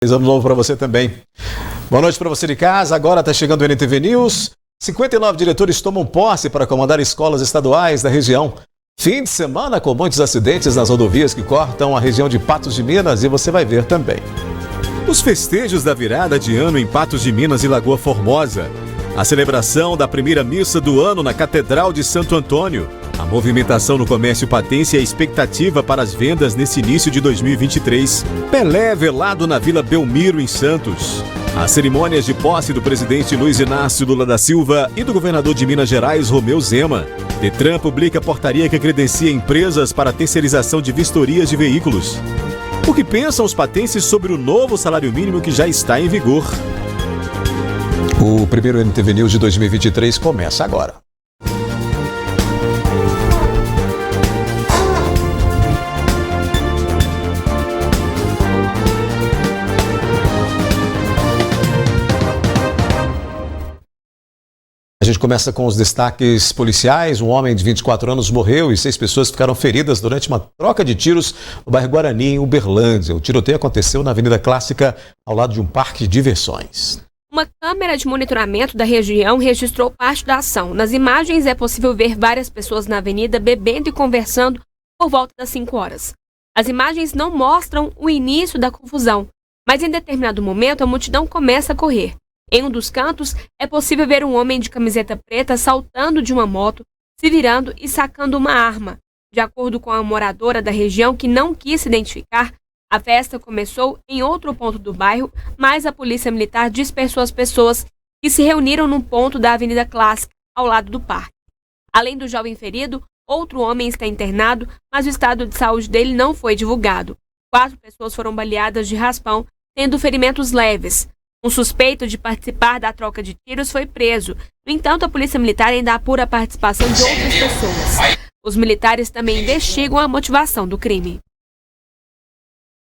Feliz ano novo para você também. Boa noite para você de casa. Agora está chegando o NTV News. 59 diretores tomam posse para comandar escolas estaduais da região. Fim de semana com muitos acidentes nas rodovias que cortam a região de Patos de Minas, e você vai ver também. Os festejos da virada de ano em Patos de Minas e Lagoa Formosa. A celebração da primeira missa do ano na Catedral de Santo Antônio. A movimentação no comércio patense e a expectativa para as vendas nesse início de 2023. Pelé velado na Vila Belmiro, em Santos. As cerimônias de posse do presidente Luiz Inácio Lula da Silva e do governador de Minas Gerais, Romeu Zema. Detran publica portaria que credencia empresas para terceirização de vistorias de veículos. O que pensam os patenses sobre o novo salário mínimo que já está em vigor? O primeiro NTV News de 2023 começa agora. A gente começa com os destaques policiais. Um homem de 24 anos morreu e 6 pessoas ficaram feridas durante uma troca de tiros no bairro Guarani, em Uberlândia. O tiroteio aconteceu na Avenida Clássica, ao lado de um parque de diversões. Uma câmera de monitoramento da região registrou parte da ação. Nas imagens é possível ver várias pessoas na avenida bebendo e conversando por volta das 5 horas. As imagens não mostram o início da confusão, mas em determinado momento a multidão começa a correr. Em um dos cantos, é possível ver um homem de camiseta preta saltando de uma moto, se virando e sacando uma arma. De acordo com a moradora da região, que não quis se identificar, a festa começou em outro ponto do bairro, mas a polícia militar dispersou as pessoas que se reuniram num ponto da Avenida Clássica, ao lado do parque. Além do jovem ferido, outro homem está internado, mas o estado de saúde dele não foi divulgado. 4 pessoas foram baleadas de raspão, tendo ferimentos leves. Um suspeito de participar da troca de tiros foi preso. No entanto, a polícia militar ainda apura a participação de outras pessoas. Os militares também investigam a motivação do crime.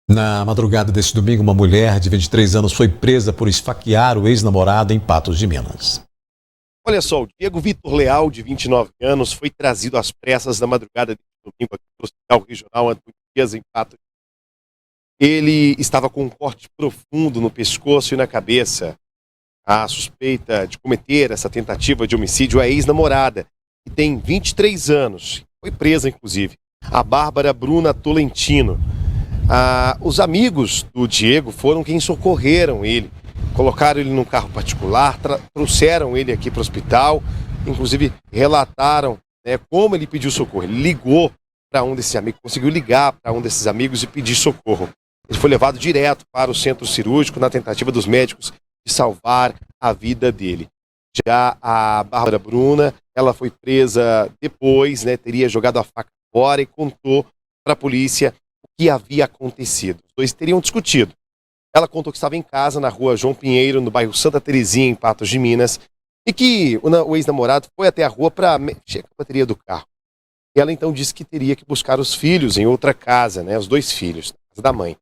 Na madrugada deste domingo, uma mulher de 23 anos foi presa por esfaquear o ex-namorado em Patos de Minas. Olha só, o Diego Vitor Leal, de 29 anos, foi trazido às pressas na madrugada deste domingo aqui no Hospital Regional Antônio Dias, em Patos. Ele estava com um corte profundo no pescoço e na cabeça. A suspeita de cometer essa tentativa de homicídio é a ex-namorada, que tem 23 anos. Foi presa, inclusive. A Bárbara Bruna Tolentino. Os amigos do Diego foram quem socorreram ele. Colocaram ele num carro particular, trouxeram ele aqui para o hospital. Inclusive, relataram, como ele pediu socorro. Ele ligou para um desses amigos, conseguiu ligar para um desses amigos e pedir socorro. Ele foi levado direto para o centro cirúrgico na tentativa dos médicos de salvar a vida dele. Já a Bárbara Bruna, ela foi presa depois, teria jogado a faca fora e contou para a polícia o que havia acontecido. Os dois teriam discutido. Ela contou que estava em casa na rua João Pinheiro, no bairro Santa Terezinha, em Patos de Minas, e que o ex-namorado foi até a rua para mexer com a bateria do carro. E ela então disse que teria que buscar os filhos em outra casa, os 2 filhos, na casa da mãe.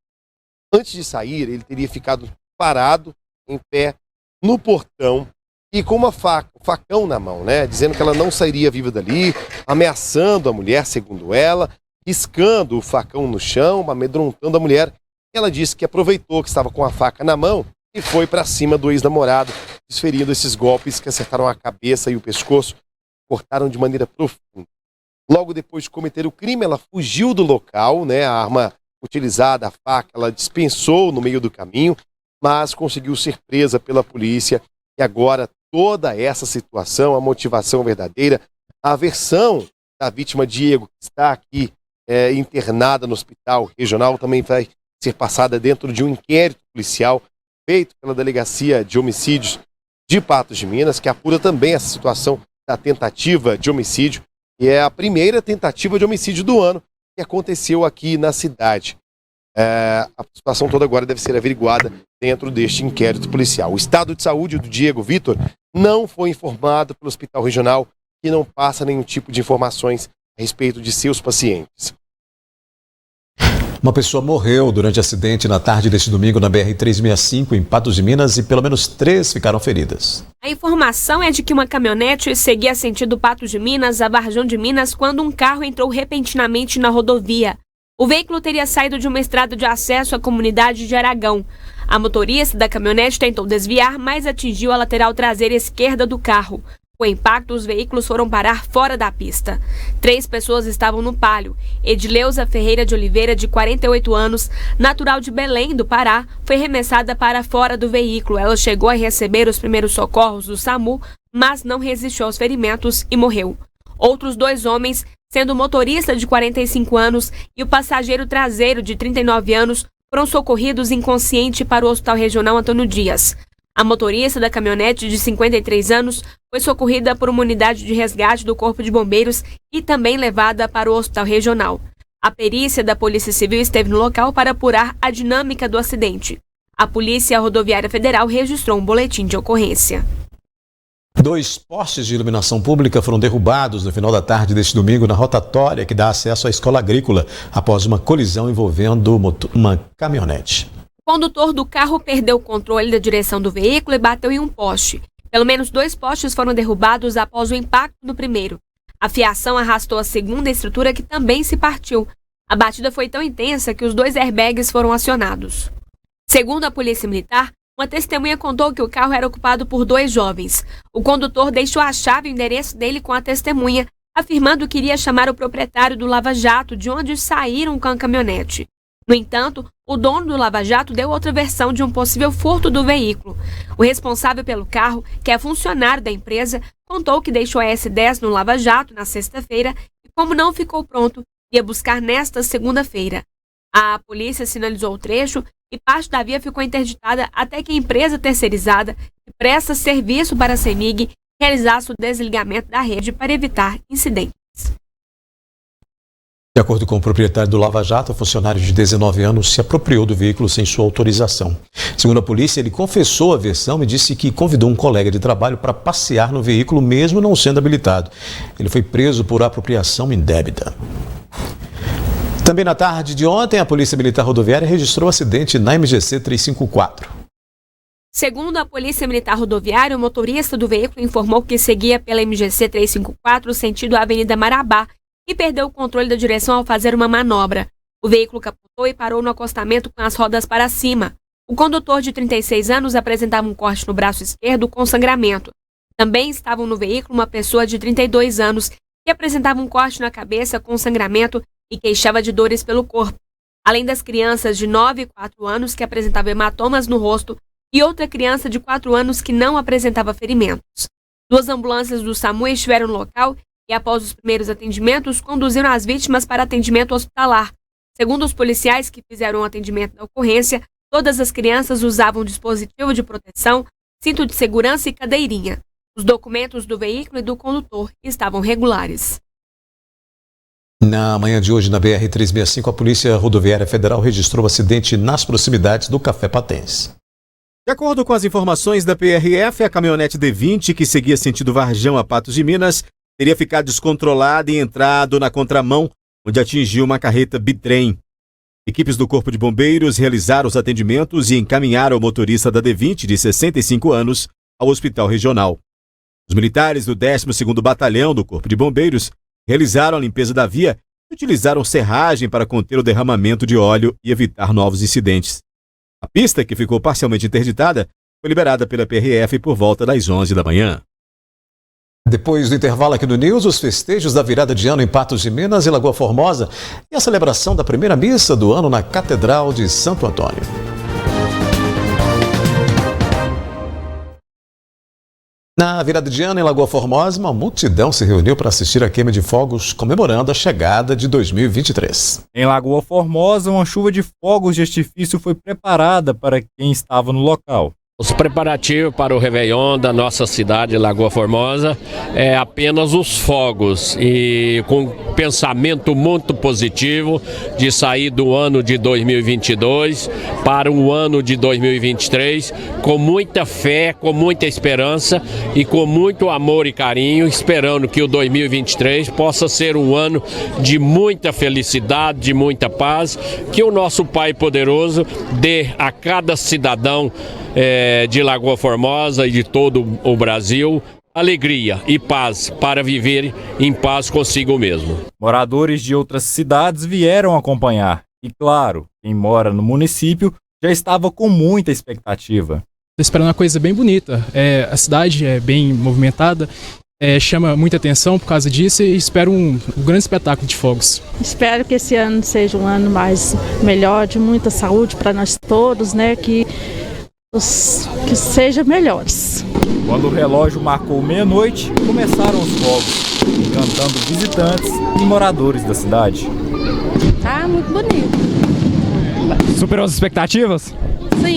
Antes de sair, ele teria ficado parado, em pé, no portão e com uma faca, um facão na mão, dizendo que ela não sairia viva dali, ameaçando a mulher, segundo ela, riscando o facão no chão, amedrontando a mulher. Ela disse que aproveitou que estava com a faca na mão e foi para cima do ex-namorado, desferindo esses golpes que acertaram a cabeça e o pescoço, cortaram de maneira profunda. Logo depois de cometer o crime, ela fugiu do local, a arma utilizada, a faca, ela dispensou no meio do caminho, mas conseguiu ser presa pela polícia. E agora toda essa situação, a motivação verdadeira, a versão da vítima Diego, que está aqui internada no hospital regional, também vai ser passada dentro de um inquérito policial feito pela Delegacia de Homicídios de Patos de Minas, que apura também essa situação da tentativa de homicídio, e é a primeira tentativa de homicídio do ano que aconteceu aqui na cidade. A situação toda agora deve ser averiguada dentro deste inquérito policial. O estado de saúde do Diego Vitor não foi informado pelo Hospital Regional, que não passa nenhum tipo de informações a respeito de seus pacientes. Uma pessoa morreu durante acidente na tarde deste domingo na BR-365, em Patos de Minas, e pelo menos 3 ficaram feridas. A informação é de que uma caminhonete seguia sentido Patos de Minas a Varjão de Minas quando um carro entrou repentinamente na rodovia. O veículo teria saído de uma estrada de acesso à comunidade de Aragão. A motorista da caminhonete tentou desviar, mas atingiu a lateral traseira esquerda do carro. Com o impacto, os veículos foram parar fora da pista. 3 pessoas estavam no pálio. Edileuza Ferreira de Oliveira, de 48 anos, natural de Belém do Pará, foi arremessada para fora do veículo. Ela chegou a receber os primeiros socorros do SAMU, mas não resistiu aos ferimentos e morreu. Outros 2 homens, sendo o motorista de 45 anos e o passageiro traseiro de 39 anos, foram socorridos inconsciente para o Hospital Regional Antônio Dias. A motorista da caminhonete de 53 anos foi socorrida por uma unidade de resgate do Corpo de Bombeiros e também levada para o Hospital Regional. A perícia da Polícia Civil esteve no local para apurar a dinâmica do acidente. A Polícia Rodoviária Federal registrou um boletim de ocorrência. 2 postes de iluminação pública foram derrubados no final da tarde deste domingo na rotatória que dá acesso à escola agrícola após uma colisão envolvendo uma caminhonete. O condutor do carro perdeu o controle da direção do veículo e bateu em um poste. Pelo menos 2 postes foram derrubados após o impacto no primeiro. A fiação arrastou a segunda estrutura, que também se partiu. A batida foi tão intensa que os 2 airbags foram acionados. Segundo a Polícia Militar, uma testemunha contou que o carro era ocupado por 2 jovens. O condutor deixou a chave e o endereço dele com a testemunha, afirmando que iria chamar o proprietário do Lava Jato, de onde saíram com a caminhonete. No entanto, o dono do Lava Jato deu outra versão de um possível furto do veículo. O responsável pelo carro, que é funcionário da empresa, contou que deixou a S10 no Lava Jato na sexta-feira e, como não ficou pronto, ia buscar nesta segunda-feira. A polícia sinalizou o trecho e parte da via ficou interditada até que a empresa terceirizada, que presta serviço para a CEMIG, realizasse o desligamento da rede para evitar incidentes. De acordo com o proprietário do Lava Jato, o funcionário de 19 anos se apropriou do veículo sem sua autorização. Segundo a polícia, ele confessou a versão e disse que convidou um colega de trabalho para passear no veículo, mesmo não sendo habilitado. Ele foi preso por apropriação indébita. Também na tarde de ontem, a Polícia Militar Rodoviária registrou acidente na MGC 354. Segundo a Polícia Militar Rodoviária, o motorista do veículo informou que seguia pela MGC 354 sentido a Avenida Marabá e perdeu o controle da direção ao fazer uma manobra. O veículo capotou e parou no acostamento com as rodas para cima. O condutor de 36 anos apresentava um corte no braço esquerdo com sangramento. Também estavam no veículo uma pessoa de 32 anos que apresentava um corte na cabeça com sangramento e queixava de dores pelo corpo, além das crianças de 9 e 4 anos que apresentavam hematomas no rosto e outra criança de 4 anos que não apresentava ferimentos. 2 ambulâncias do SAMU estiveram no local e, após os primeiros atendimentos, conduziram as vítimas para atendimento hospitalar. Segundo os policiais que fizeram o atendimento da ocorrência, todas as crianças usavam dispositivo de proteção, cinto de segurança e cadeirinha. Os documentos do veículo e do condutor estavam regulares. Na manhã de hoje, na BR-365, a Polícia Rodoviária Federal registrou um acidente nas proximidades do Café Patens. De acordo com as informações da PRF, a caminhonete D20, que seguia sentido Varjão a Patos de Minas, teria ficado descontrolada e entrado na contramão, onde atingiu uma carreta bitrem. Equipes do Corpo de Bombeiros realizaram os atendimentos e encaminharam o motorista da D20, de 65 anos, ao Hospital Regional. Os militares do 12º Batalhão do Corpo de Bombeiros realizaram a limpeza da via e utilizaram serragem para conter o derramamento de óleo e evitar novos incidentes. A pista, que ficou parcialmente interditada, foi liberada pela PRF por volta das 11 da manhã. Depois do intervalo aqui no News, os festejos da virada de ano em Patos de Minas e Lagoa Formosa e a celebração da primeira missa do ano na Catedral de Santo Antônio. Na virada de ano em Lagoa Formosa, uma multidão se reuniu para assistir à queima de fogos comemorando a chegada de 2023. Em Lagoa Formosa, uma chuva de fogos de artifício foi preparada para quem estava no local. Os preparativos para o Réveillon da nossa cidade, Lagoa Formosa, é apenas os fogos e com um pensamento muito positivo de sair do ano de 2022 para o ano de 2023 com muita fé, com muita esperança e com muito amor e carinho, esperando que o 2023 possa ser um ano de muita felicidade, de muita paz, que o nosso Pai Poderoso dê a cada cidadão de Lagoa Formosa e de todo o Brasil, alegria e paz para viver em paz consigo mesmo. Moradores de outras cidades vieram acompanhar e, claro, quem mora no município já estava com muita expectativa. Estou esperando uma coisa bem bonita. A cidade é bem movimentada, chama muita atenção por causa disso e espero um grande espetáculo de fogos. Espero que esse ano seja um ano mais melhor, de muita saúde para nós todos, né? Que sejam melhores. Quando o relógio marcou meia-noite, começaram os fogos, encantando visitantes e moradores da cidade. Tá muito bonito. Superou as expectativas? Sim,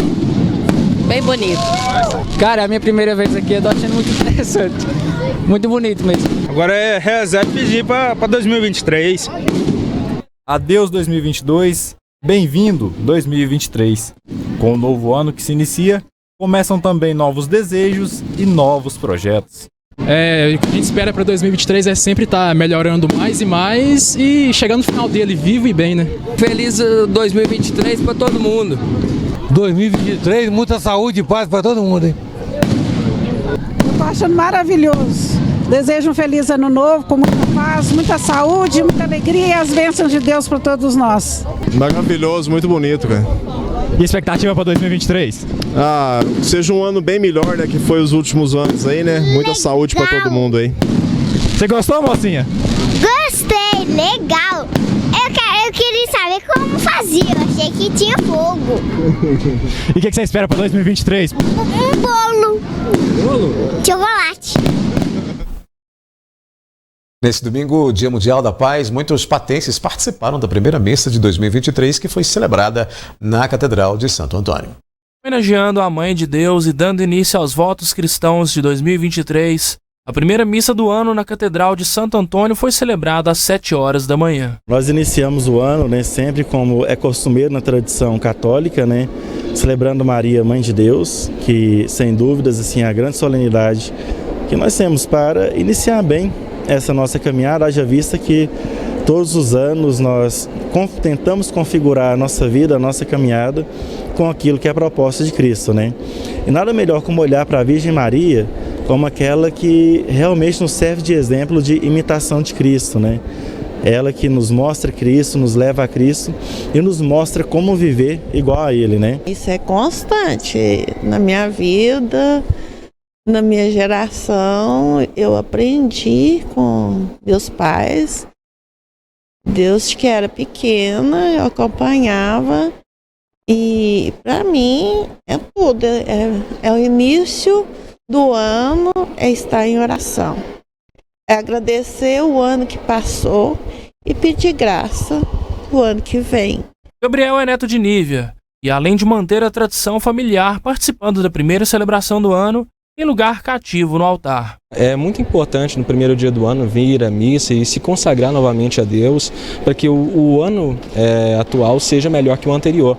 bem bonito. Cara, é a minha primeira vez aqui, eu tô achando muito interessante. Muito bonito mesmo. Agora é rezar e pedir para 2023. Adeus 2022, bem-vindo 2023. Com o novo ano que se inicia, começam também novos desejos e novos projetos. O que a gente espera para 2023 é sempre estar melhorando mais e mais e chegando no final dele vivo e bem, né? Feliz 2023 para todo mundo. 2023, muita saúde e paz para todo mundo, hein? Eu tô achando maravilhoso. Desejo um feliz ano novo, com muita paz, muita saúde, muita alegria e as bênçãos de Deus para todos nós. Maravilhoso, muito bonito, cara. E expectativa para 2023? Seja um ano bem melhor, né, que foi os últimos anos aí, né? Muita saúde para todo mundo aí. Você gostou, mocinha? Gostei, legal. Eu queria saber como fazia, eu achei que tinha fogo. E o que você espera para 2023? Um bolo. Bolo? Chocolate. Nesse domingo, Dia Mundial da Paz, muitos patenses participaram da primeira missa de 2023, que foi celebrada na Catedral de Santo Antônio. Homenageando a Mãe de Deus e dando início aos votos cristãos de 2023, a primeira missa do ano na Catedral de Santo Antônio foi celebrada às 7 horas da manhã. Nós iniciamos o ano, né, sempre como é costumeiro na tradição católica, né, celebrando Maria, Mãe de Deus, que sem dúvidas assim, é a grande solenidade que nós temos para iniciar bem essa nossa caminhada, haja vista que todos os anos nós tentamos configurar a nossa vida, a nossa caminhada com aquilo que é a proposta de Cristo, né? E nada melhor como olhar para a Virgem Maria como aquela que realmente nos serve de exemplo de imitação de Cristo, né? Ela que nos mostra Cristo, nos leva a Cristo e nos mostra como viver igual a Ele, né? Isso é constante na minha vida. Na minha geração, eu aprendi com meus pais. Deus que era pequena, eu acompanhava. E para mim é tudo. É o início do ano, é estar em oração. É agradecer o ano que passou e pedir graça o ano que vem. Gabriel é neto de Nívia e, além de manter a tradição familiar participando da primeira celebração do ano, em lugar cativo no altar. É muito importante no primeiro dia do ano vir à missa e se consagrar novamente a Deus para que o ano atual seja melhor que o anterior.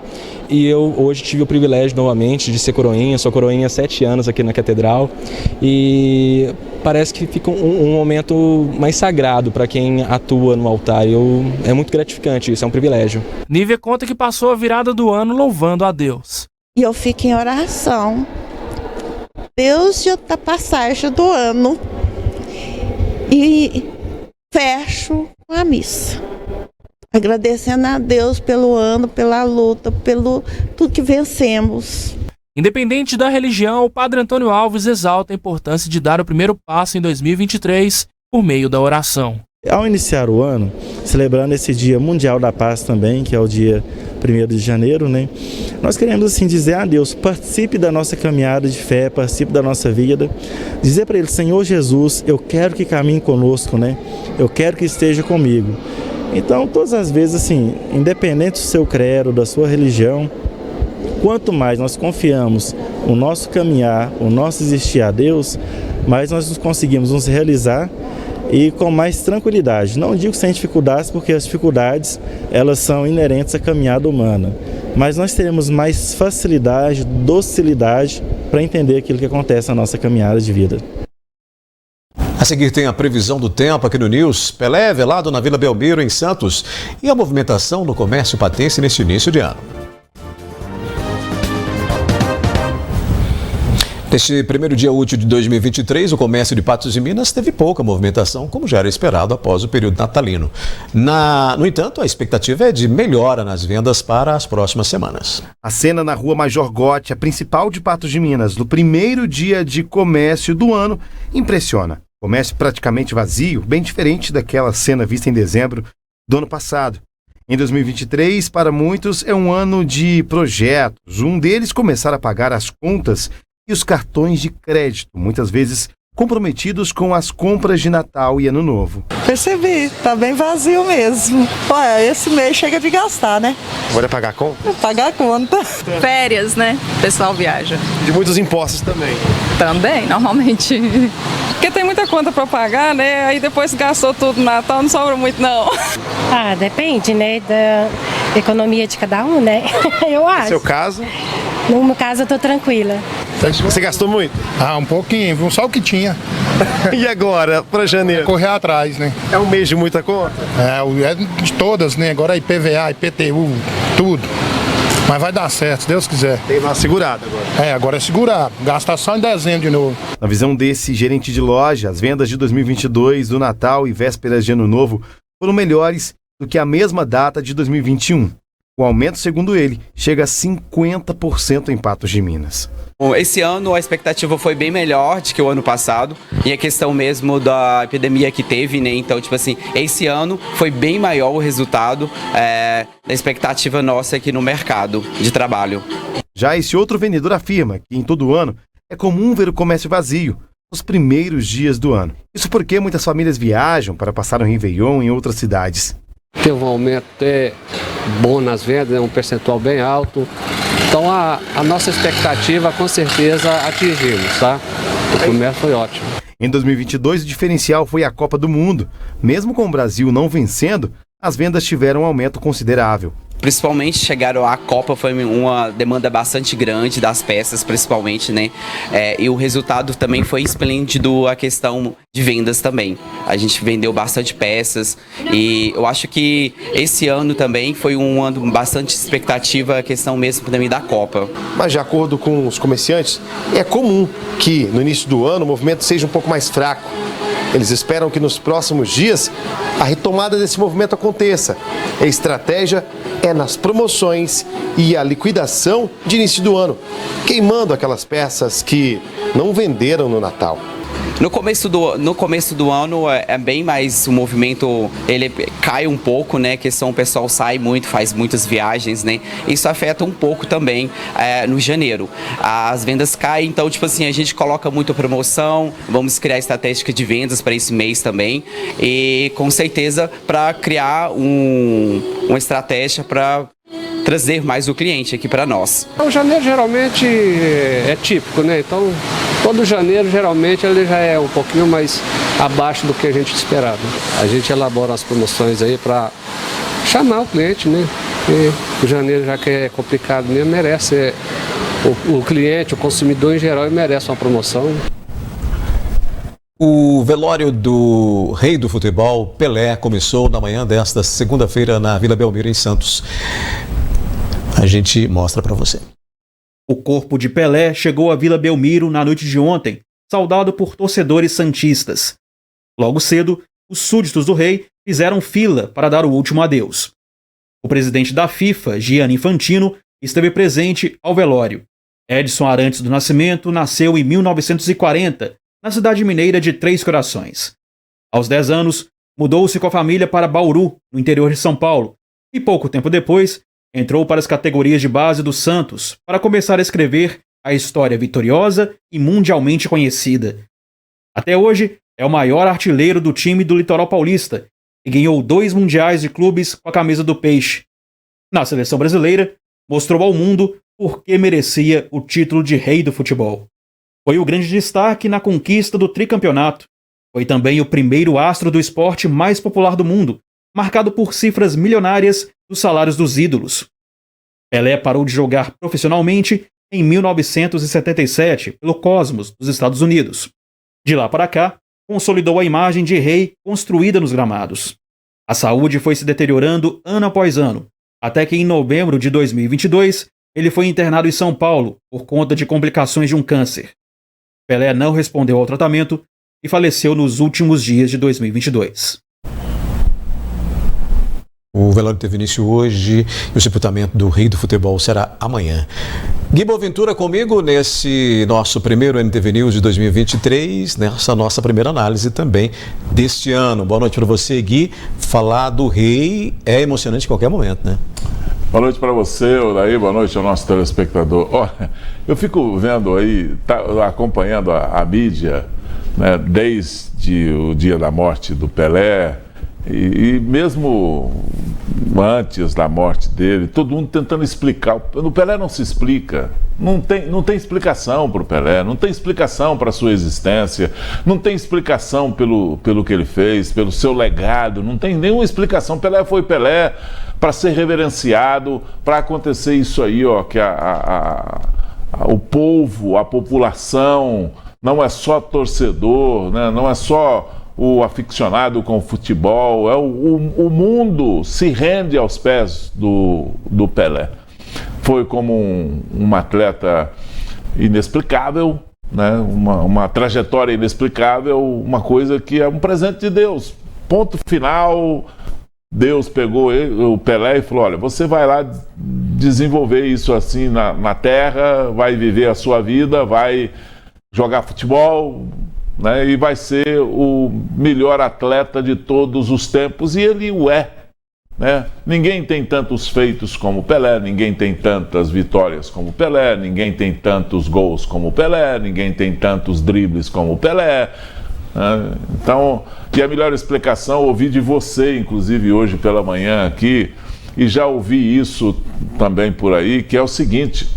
E eu hoje tive o privilégio novamente de ser coroinha, sou coroinha há 7 anos aqui na Catedral e parece que fica um momento mais sagrado para quem atua no altar. É muito gratificante isso, é um privilégio. Nívia conta que passou a virada do ano louvando a Deus. E eu fico em oração. Deus já está passagem do ano e fecho com a missa, agradecendo a Deus pelo ano, pela luta, pelo tudo que vencemos. Independente da religião, o Padre Antônio Alves exalta a importância de dar o primeiro passo em 2023 por meio da oração. Ao iniciar o ano, celebrando esse Dia Mundial da Paz também, que é o dia 1º de janeiro, né? Nós queremos assim dizer a Deus, participe da nossa caminhada de fé, participe da nossa vida, dizer para Ele, Senhor Jesus, eu quero que caminhe conosco, né? Eu quero que esteja comigo. Então, todas as vezes, assim, independente do seu credo, da sua religião, quanto mais nós confiamos o nosso caminhar, o nosso existir a Deus, mais nós conseguimos nos realizar e com mais tranquilidade. Não digo sem dificuldades, porque as dificuldades elas são inerentes à caminhada humana, mas nós teremos mais facilidade, docilidade para entender aquilo que acontece na nossa caminhada de vida. A seguir tem a previsão do tempo aqui no News. Pelé velado na Vila Belmiro, em Santos, e a movimentação no comércio patense neste início de ano. Neste primeiro dia útil de 2023, o comércio de Patos de Minas teve pouca movimentação, como já era esperado após o período natalino. No entanto, a expectativa é de melhora nas vendas para as próximas semanas. A cena na Rua Major Gotti, a principal de Patos de Minas, no primeiro dia de comércio do ano, impressiona. Comércio praticamente vazio, bem diferente daquela cena vista em dezembro do ano passado. Em 2023, para muitos, é um ano de projetos. Um deles começar a pagar as contas e os cartões de crédito, muitas vezes comprometidos com as compras de Natal e Ano Novo. Percebi, tá bem vazio mesmo. Olha, esse mês chega de gastar, né? Bora pagar a conta? Pagar a conta. Férias, né? O pessoal viaja. De muitos impostos também. Também, normalmente. Porque tem muita conta para pagar, né? Aí depois gastou tudo no Natal, não sobra muito não. Ah, depende, né? Da economia de cada um, né? Eu acho. No seu caso? No meu caso, eu tô tranquila. Você gastou muito? Ah, um pouquinho, viu? Só o que tinha. E agora, para janeiro? Correr atrás, né? É um mês de muita conta? É de todas, né? Agora IPVA, IPTU, tudo. Mas vai dar certo, se Deus quiser. Tem uma segurada agora. Agora é segurar. Gastar só em dezembro de novo. Na visão desse gerente de loja, as vendas de 2022 do Natal e vésperas de Ano Novo foram melhores do que a mesma data de 2021. O aumento, segundo ele, chega a 50% em Patos de Minas. Esse ano a expectativa foi bem melhor do que o ano passado, e a questão mesmo da epidemia que teve, né? Então, tipo assim, esse ano foi bem maior o resultado da expectativa nossa aqui no mercado de trabalho. Já esse outro vendedor afirma que em todo ano é comum ver o comércio vazio nos primeiros dias do ano. Isso porque muitas famílias viajam para passar o Réveillon em outras cidades. Teve um aumento até bom nas vendas, um percentual bem alto. Então a nossa expectativa com certeza atingimos, tá? O comércio foi ótimo. Em 2022 o diferencial foi a Copa do Mundo. Mesmo com o Brasil não vencendo, as vendas tiveram um aumento considerável. Principalmente chegaram à Copa, foi uma demanda bastante grande das peças, principalmente, né? E o resultado também foi esplêndido, a questão de vendas também. A gente vendeu bastante peças e eu acho que esse ano também foi um ano bastante expectativa, a questão mesmo também da Copa. Mas de acordo com os comerciantes, é comum que no início do ano o movimento seja um pouco mais fraco. Eles esperam que nos próximos dias a retomada desse movimento aconteça. A estratégia é nas promoções e a liquidação de início do ano, queimando aquelas peças que não venderam no Natal. No começo do ano é bem mais, o movimento ele cai um pouco, né? O pessoal sai muito, faz muitas viagens, né? Isso afeta um pouco também no janeiro. As vendas caem, então tipo assim, a gente coloca muita promoção, vamos criar estratégia de vendas para esse mês também e com certeza para criar uma estratégia para trazer mais o cliente aqui para nós. O janeiro geralmente é típico, né? Então todo janeiro geralmente ele já é um pouquinho mais abaixo do que a gente esperava. A gente elabora as promoções aí para chamar o cliente, né? E o janeiro, já que é complicado mesmo, merece. O cliente, o consumidor em geral, merece uma promoção. O velório do rei do futebol, Pelé, começou na manhã desta segunda-feira na Vila Belmiro, em Santos. A gente mostra para você. O corpo de Pelé chegou à Vila Belmiro na noite de ontem, saudado por torcedores santistas. Logo cedo, os súditos do rei fizeram fila para dar o último adeus. O presidente da FIFA, Gianni Infantino, esteve presente ao velório. Edson Arantes do Nascimento nasceu em 1940, na cidade mineira de Três Corações. Aos 10 anos, mudou-se com a família para Bauru, no interior de São Paulo, e pouco tempo depois, entrou para as categorias de base do Santos para começar a escrever a história vitoriosa e mundialmente conhecida. Até hoje, é o maior artilheiro do time do Litoral Paulista e ganhou 2 mundiais de clubes com a camisa do Peixe. Na seleção brasileira, mostrou ao mundo por que merecia o título de rei do futebol. Foi o grande destaque na conquista do tricampeonato. Foi também o primeiro astro do esporte mais popular do mundo, marcado por cifras milionárias dos salários dos ídolos. Pelé parou de jogar profissionalmente em 1977 pelo Cosmos, dos Estados Unidos. De lá para cá, consolidou a imagem de rei construída nos gramados. A saúde foi se deteriorando ano após ano, até que em novembro de 2022 ele foi internado em São Paulo por conta de complicações de um câncer. Pelé não respondeu ao tratamento e faleceu nos últimos dias de 2022. O velório teve início hoje e o sepultamento do rei do futebol será amanhã. Gui Boaventura comigo nesse nosso primeiro NTV News de 2023, nessa nossa primeira análise também deste ano. Boa noite para você, Gui. Falar do rei é emocionante em qualquer momento, né? Boa noite para você, Odaí. Boa noite ao nosso telespectador. Olha, eu fico vendo aí, acompanhando a mídia, né, desde o dia da morte do Pelé, e mesmo antes da morte dele, todo mundo tentando explicar. O Pelé não se explica, não tem explicação para o Pelé, não tem explicação para a sua existência, não tem explicação pelo que ele fez, pelo seu legado, não tem nenhuma explicação. Pelé foi Pelé para ser reverenciado, para acontecer isso aí, ó, que o povo, a população, não é só torcedor, né, não é só o aficionado com o futebol, o mundo se rende aos pés do Pelé. Foi como um atleta inexplicável, né? Uma trajetória inexplicável, uma coisa que é um presente de Deus. Ponto final, Deus pegou o Pelé e falou, olha, você vai lá desenvolver isso assim na terra, vai viver a sua vida, vai jogar futebol, né, e vai ser o melhor atleta de todos os tempos, e ele o é, né? Ninguém tem tantos feitos como o Pelé, ninguém tem tantas vitórias como o Pelé, ninguém tem tantos gols como o Pelé, ninguém tem tantos dribles como o Pelé, né? Então, e a melhor explicação eu ouvi de você, inclusive hoje pela manhã aqui, e já ouvi isso também por aí, que é o seguinte,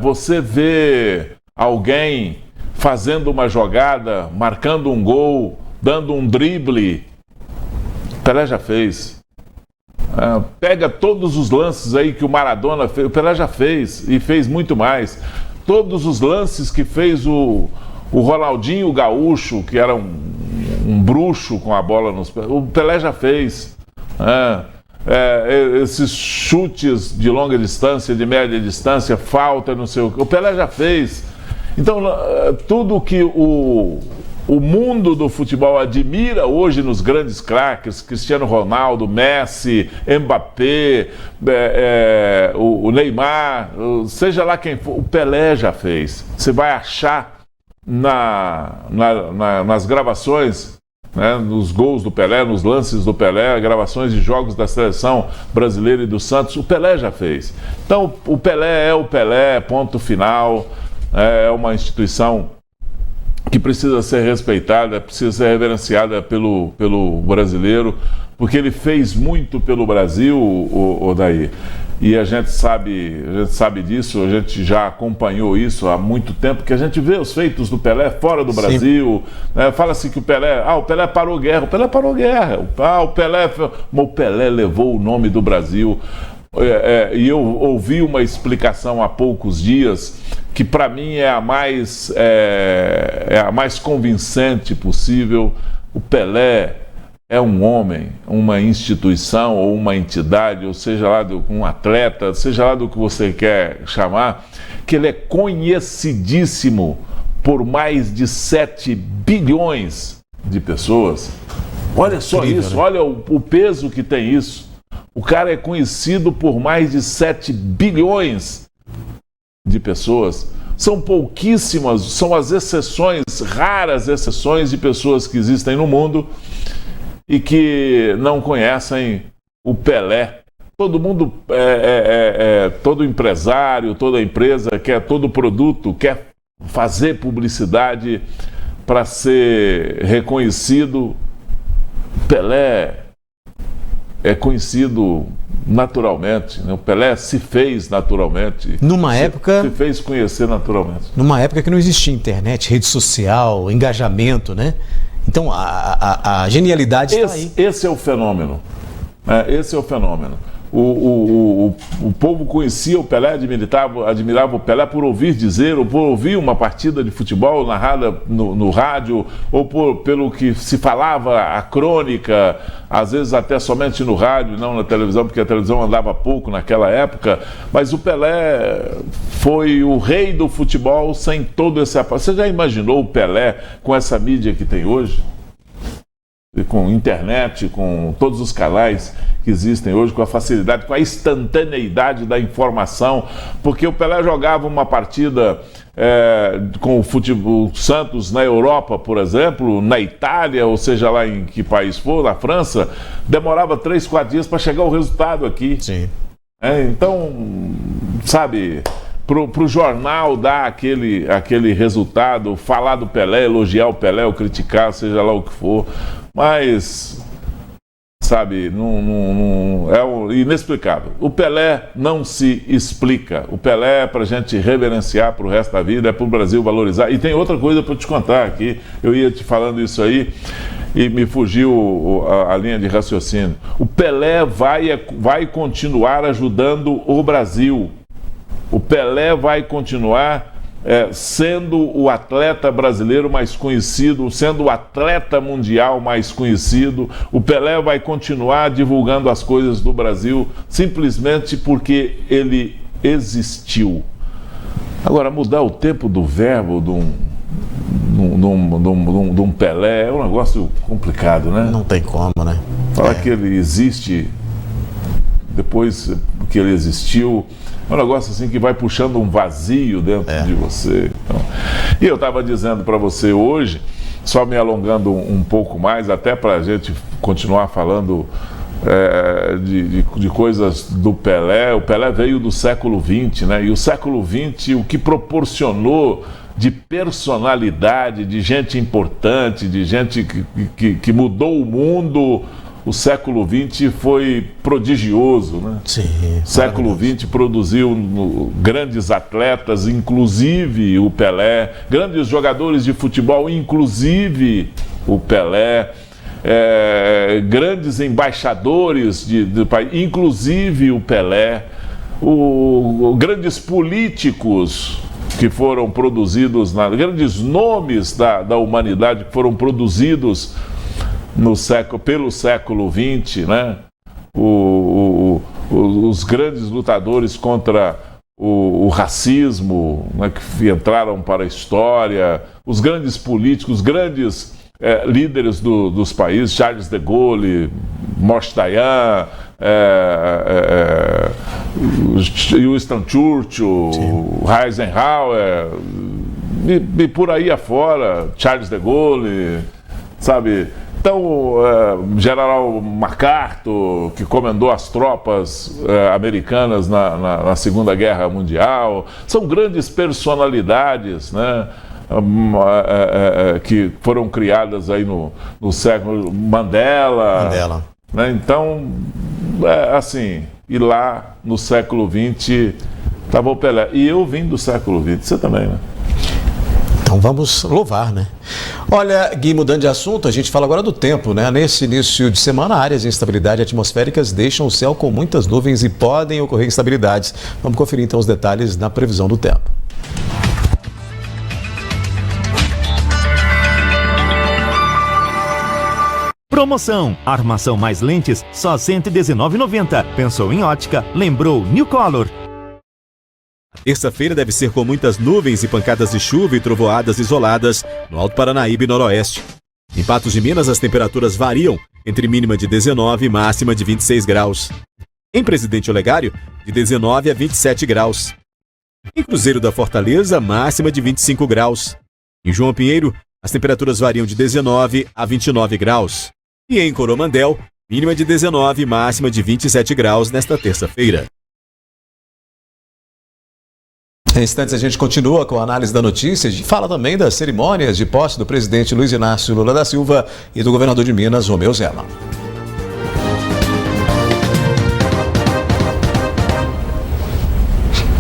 você vê alguém fazendo uma jogada, marcando um gol, dando um drible, Pelé já fez. Pega todos os lances aí que o Maradona fez, o Pelé já fez e fez muito mais. Todos os lances que fez o Ronaldinho Gaúcho, que era um bruxo com a bola nos pés, o Pelé já fez. Esses chutes de longa distância, de média distância, falta, não sei o que, o Pelé já fez. Então, tudo que o mundo do futebol admira hoje nos grandes craques, Cristiano Ronaldo, Messi, Mbappé, o Neymar, seja lá quem for, o Pelé já fez. Você vai achar nas gravações, né, nos gols do Pelé, nos lances do Pelé, gravações de jogos da seleção brasileira e do Santos, o Pelé já fez. Então, o Pelé é o Pelé, ponto final. É uma instituição que precisa ser respeitada, precisa ser reverenciada pelo brasileiro, porque ele fez muito pelo Brasil, Odaí. E a gente sabe disso, a gente já acompanhou isso há muito tempo, que a gente vê os feitos do Pelé fora do Brasil, né? Fala-se que o Pelé parou guerra, o Pelé parou guerra, o Pelé levou o nome do Brasil. E eu ouvi uma explicação há poucos dias que para mim é a mais convincente possível. O Pelé é um homem, uma instituição ou uma entidade, ou seja lá um atleta, seja lá do que você quer chamar, que ele é conhecidíssimo por mais de 7 bilhões de pessoas. Olha só isso, olha o peso que tem isso. O cara é conhecido por mais de 7 bilhões de pessoas. São pouquíssimas, são as exceções, raras exceções de pessoas que existem no mundo e que não conhecem o Pelé. Todo mundo, todo empresário, toda empresa, todo produto quer fazer publicidade para ser reconhecido. Pelé é conhecido naturalmente, né? O Pelé se fez naturalmente. Se fez conhecer naturalmente. Numa época que não existia internet, rede social, engajamento, né? Então a genialidade está aí. Esse é o fenômeno. Esse é o fenômeno. O povo conhecia o Pelé, admirava o Pelé por ouvir dizer, ou por ouvir uma partida de futebol narrada no rádio, ou pelo que se falava, a crônica, às vezes até somente no rádio, não na televisão, porque a televisão andava pouco naquela época, mas o Pelé foi o rei do futebol sem todo esse apoio. Você já imaginou o Pelé com essa mídia que tem hoje? Com internet, com todos os canais que existem hoje, com a facilidade, com a instantaneidade da informação, porque o Pelé jogava uma partida com o futebol Santos na Europa, por exemplo, na Itália, ou seja lá em que país for, na França, demorava 3, 4 dias para chegar o resultado aqui. Sim. Então, sabe, pro jornal dar aquele resultado, falar do Pelé, elogiar o Pelé ou criticar, seja lá o que for, mas, sabe, não é inexplicável. O Pelé não se explica. O Pelé é pra gente reverenciar pro resto da vida, é pro Brasil valorizar. E tem outra coisa para te contar aqui, eu ia te falando isso aí e me fugiu a linha de raciocínio. O Pelé vai continuar ajudando o Brasil. O Pelé vai continuar sendo o atleta brasileiro mais conhecido, sendo o atleta mundial mais conhecido. O Pelé vai continuar divulgando as coisas do Brasil simplesmente porque ele existiu. Agora, mudar o tempo do verbo de um Pelé é um negócio complicado, né? Não tem como, né? Falar que ele existe depois que ele existiu, é um negócio assim que vai puxando um vazio dentro de você. Então, e eu estava dizendo para você hoje, só me alongando um pouco mais, até para a gente continuar falando de coisas do Pelé. O Pelé veio do século XX, né? E o século XX, o que proporcionou de personalidade, de gente importante, de gente que mudou o mundo. O século XX foi prodigioso, né? Sim. O século XX produziu grandes atletas, inclusive o Pelé, grandes jogadores de futebol, inclusive o Pelé, grandes embaixadores do país, inclusive o Pelé, grandes políticos que foram produzidos, grandes nomes da humanidade que foram produzidos pelo século XX, né? Os grandes lutadores contra o racismo, né, que entraram para a história, os grandes políticos, os grandes líderes dos países, Charles de Gaulle, Moshe Dayan, Winston Churchill, Eisenhower, e por aí afora, Charles de Gaulle, sabe? Então, General MacArthur, que comandou as tropas americanas na Segunda Guerra Mundial, são grandes personalidades, né, que foram criadas aí no século Mandela. Né? Então, assim, e lá no século XX estava o Pelé. E eu vim do século XX, você também, né? Então vamos louvar, né? Olha, Gui, mudando de assunto, a gente fala agora do tempo, né? Nesse início de semana, áreas de instabilidade atmosféricas deixam o céu com muitas nuvens e podem ocorrer instabilidades. Vamos conferir então os detalhes na previsão do tempo. Promoção, armação mais lentes, só R$ 119,90. Pensou em ótica, lembrou New Color. Terça-feira deve ser com muitas nuvens e pancadas de chuva e trovoadas isoladas no Alto Paranaíba e Noroeste. Em Patos de Minas, as temperaturas variam entre mínima de 19 e máxima de 26 graus. Em Presidente Olegário, de 19 a 27 graus. Em Cruzeiro da Fortaleza, máxima de 25 graus. Em João Pinheiro, as temperaturas variam de 19 a 29 graus. E em Coromandel, mínima de 19 e máxima de 27 graus nesta terça-feira. Em instantes a gente continua com a análise da notícia e fala também das cerimônias de posse do presidente Luiz Inácio Lula da Silva e do governador de Minas, Romeu Zema.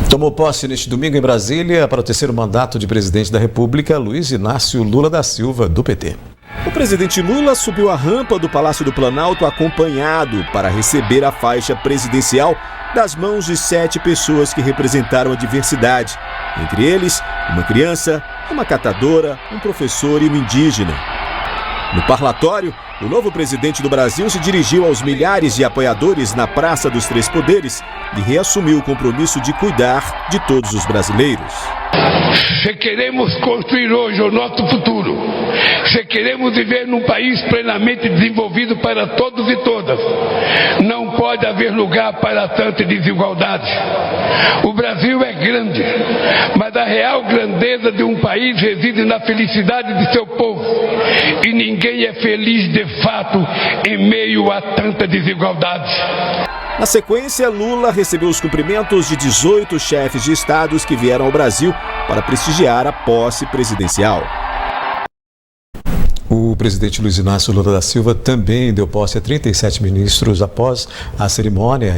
Tomou posse neste domingo em Brasília para o terceiro mandato de presidente da República, Luiz Inácio Lula da Silva, do PT. O presidente Lula subiu a rampa do Palácio do Planalto acompanhado para receber a faixa presidencial das mãos de 7 pessoas que representaram a diversidade. Entre eles, uma criança, uma catadora, um professor e um indígena. No parlatório, o novo presidente do Brasil se dirigiu aos milhares de apoiadores na Praça dos Três Poderes e reassumiu o compromisso de cuidar de todos os brasileiros. Se queremos construir hoje o nosso futuro, se queremos viver num país plenamente desenvolvido para todos e todas, não pode haver lugar para tanta desigualdade. O Brasil é grande, mas a real grandeza de um país reside na felicidade de seu povo. E ninguém é feliz de fato em meio a tanta desigualdade. Na sequência, Lula recebeu os cumprimentos de 18 chefes de estados que vieram ao Brasil para prestigiar a posse presidencial. O presidente Luiz Inácio Lula da Silva também deu posse a 37 ministros após a cerimônia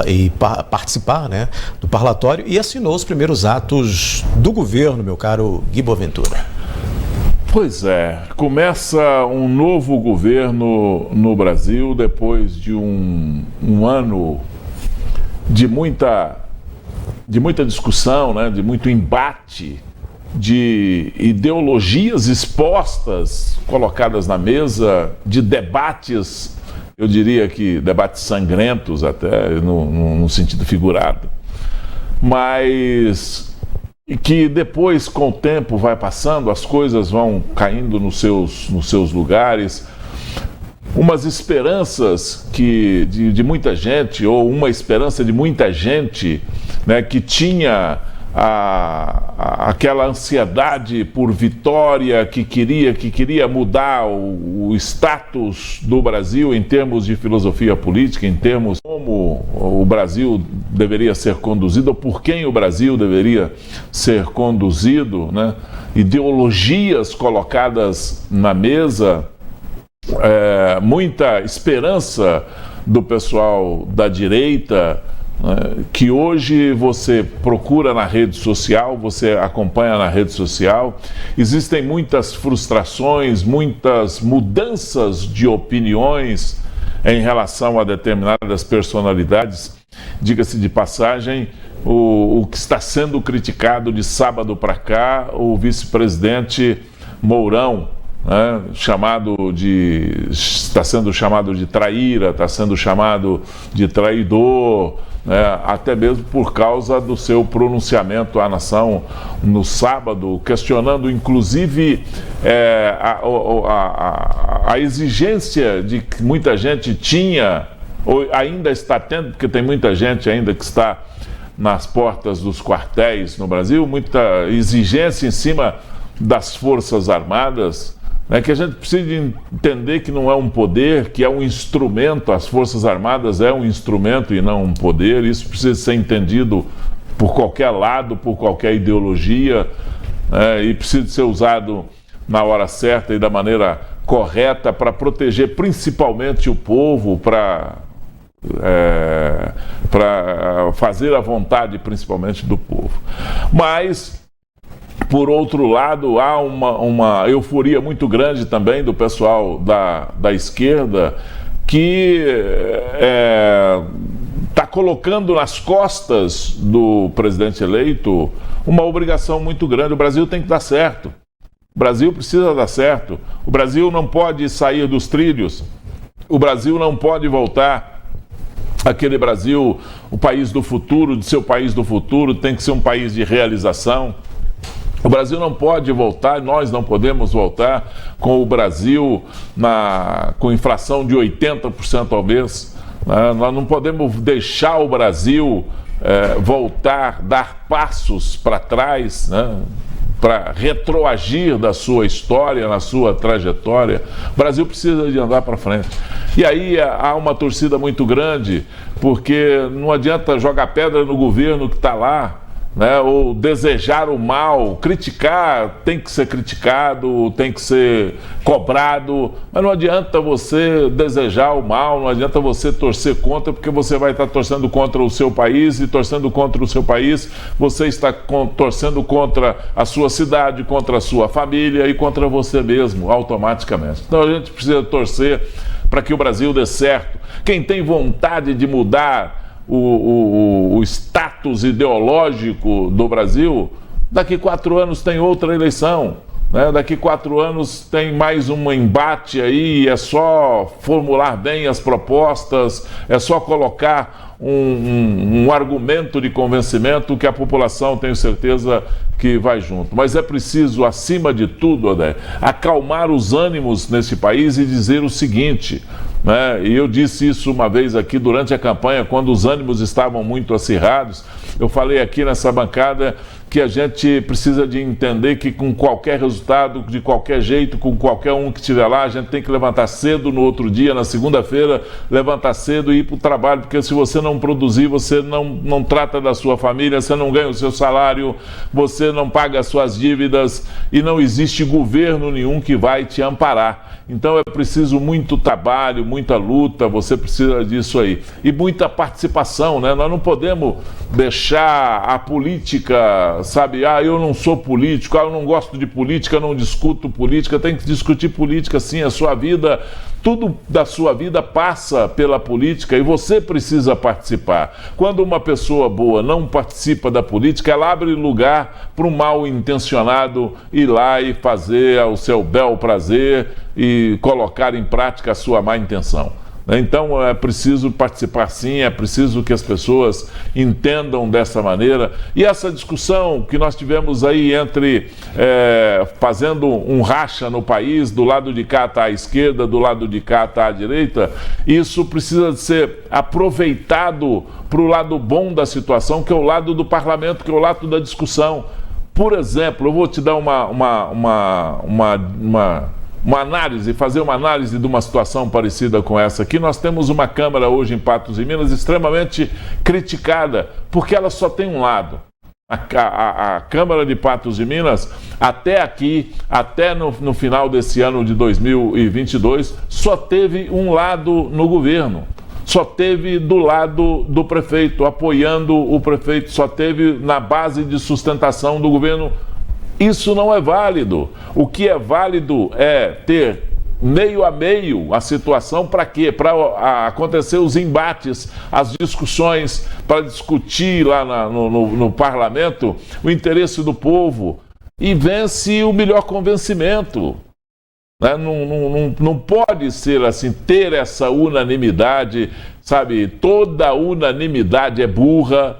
e participar, né, do parlatório e assinou os primeiros atos do governo, meu caro Gui Boaventura. Pois é, começa um novo governo no Brasil depois de um ano de muita discussão, né, de muito embate, de ideologias expostas, colocadas na mesa, de debates, eu diria que debates sangrentos até, no sentido figurado, mas que depois, com o tempo, vai passando, as coisas vão caindo nos seus lugares, umas esperanças de muita gente, ou uma esperança de muita gente, né, que tinha aquela ansiedade por vitória, que queria mudar o status do Brasil em termos de filosofia política, em termos como o Brasil deveria ser conduzido, ou por quem o Brasil deveria ser conduzido, né? Ideologias colocadas na mesa, muita esperança do pessoal da direita, que hoje você procura na rede social, você acompanha na rede social. Existem muitas frustrações, muitas mudanças de opiniões em relação a determinadas personalidades. Diga-se de passagem, o que está sendo criticado de sábado para cá, o vice-presidente Mourão, né, está sendo chamado de traíra, está sendo chamado de traidor, até mesmo por causa do seu pronunciamento à nação no sábado, questionando inclusive a exigência de que muita gente tinha, ou ainda está tendo, porque tem muita gente ainda que está nas portas dos quartéis no Brasil, muita exigência em cima das Forças Armadas, que a gente precisa entender que não é um poder, que é um instrumento. As Forças Armadas é um instrumento e não um poder. Isso precisa ser entendido por qualquer lado, por qualquer ideologia, e precisa ser usado na hora certa e da maneira correta para proteger principalmente o povo, para fazer a vontade principalmente do povo. Mas, por outro lado, há uma euforia muito grande também do pessoal da esquerda, que está colocando nas costas do presidente eleito uma obrigação muito grande. O Brasil tem que dar certo. O Brasil precisa dar certo. O Brasil não pode sair dos trilhos. O Brasil não pode voltar aquele Brasil, o país do futuro, de seu país do futuro, tem que ser um país de realização. O Brasil não pode voltar, nós não podemos voltar com o Brasil com inflação de 80% ao mês. Nós não podemos deixar o Brasil voltar, dar passos para trás, para retroagir da sua história, na sua trajetória. O Brasil precisa de andar para frente. E aí há uma torcida muito grande, porque não adianta jogar pedra no governo que está lá, né, ou desejar o mal. Criticar tem que ser criticado, tem que ser cobrado, mas não adianta você desejar o mal, não adianta você torcer contra, porque você vai estar torcendo contra o seu país, e torcendo contra o seu país, você está torcendo contra a sua cidade, contra a sua família e contra você mesmo, automaticamente. Então a gente precisa torcer para que o Brasil dê certo. Quem tem vontade de mudar o status ideológico do Brasil, daqui 4 anos tem outra eleição, né? Daqui 4 anos tem mais um embate aí, é só formular bem as propostas, é só colocar um argumento de convencimento que a população, tenho certeza, que vai junto. Mas é preciso, acima de tudo, Odé, acalmar os ânimos nesse país e dizer o seguinte, né? E eu disse isso uma vez aqui durante a campanha, quando os ânimos estavam muito acirrados. Eu falei aqui nessa bancada que a gente precisa de entender que com qualquer resultado, de qualquer jeito, com qualquer um que estiver lá, a gente tem que levantar cedo no outro dia, na segunda-feira, levantar cedo e ir para o trabalho, porque se você não produzir, você não trata da sua família, você não ganha o seu salário, você não paga as suas dívidas e não existe governo nenhum que vai te amparar. Então é preciso muito trabalho, muita luta, você precisa disso aí. E muita participação, né? Nós não podemos deixar a política, sabe? Eu não sou político, eu não gosto de política, não discuto política. Tem que discutir política sim, a sua vida, tudo da sua vida passa pela política e você precisa participar. Quando uma pessoa boa não participa da política, ela abre lugar para um mal intencionado ir lá e fazer ao seu bel prazer e colocar em prática a sua má intenção. Então é preciso participar sim, é preciso que as pessoas entendam dessa maneira. E essa discussão que nós tivemos aí entre fazendo um racha no país, do lado de cá está a esquerda, do lado de cá está a direita, isso precisa ser aproveitado para o lado bom da situação, que é o lado do parlamento, que é o lado da discussão. Por exemplo, eu vou te dar uma análise, fazer uma análise de uma situação parecida com essa aqui. Nós temos uma Câmara hoje em Patos de Minas extremamente criticada, porque ela só tem um lado. A Câmara de Patos de Minas, até aqui, até no final desse ano de 2022, só teve um lado no governo. Só teve do lado do prefeito, apoiando o prefeito, só teve na base de sustentação do governo. Isso não é válido. O que é válido é ter meio a meio a situação. Para quê? Para acontecer os embates, as discussões, para discutir lá no parlamento o interesse do povo e vence o melhor convencimento. Né? Não pode ser assim, ter essa unanimidade, sabe? Toda unanimidade é burra.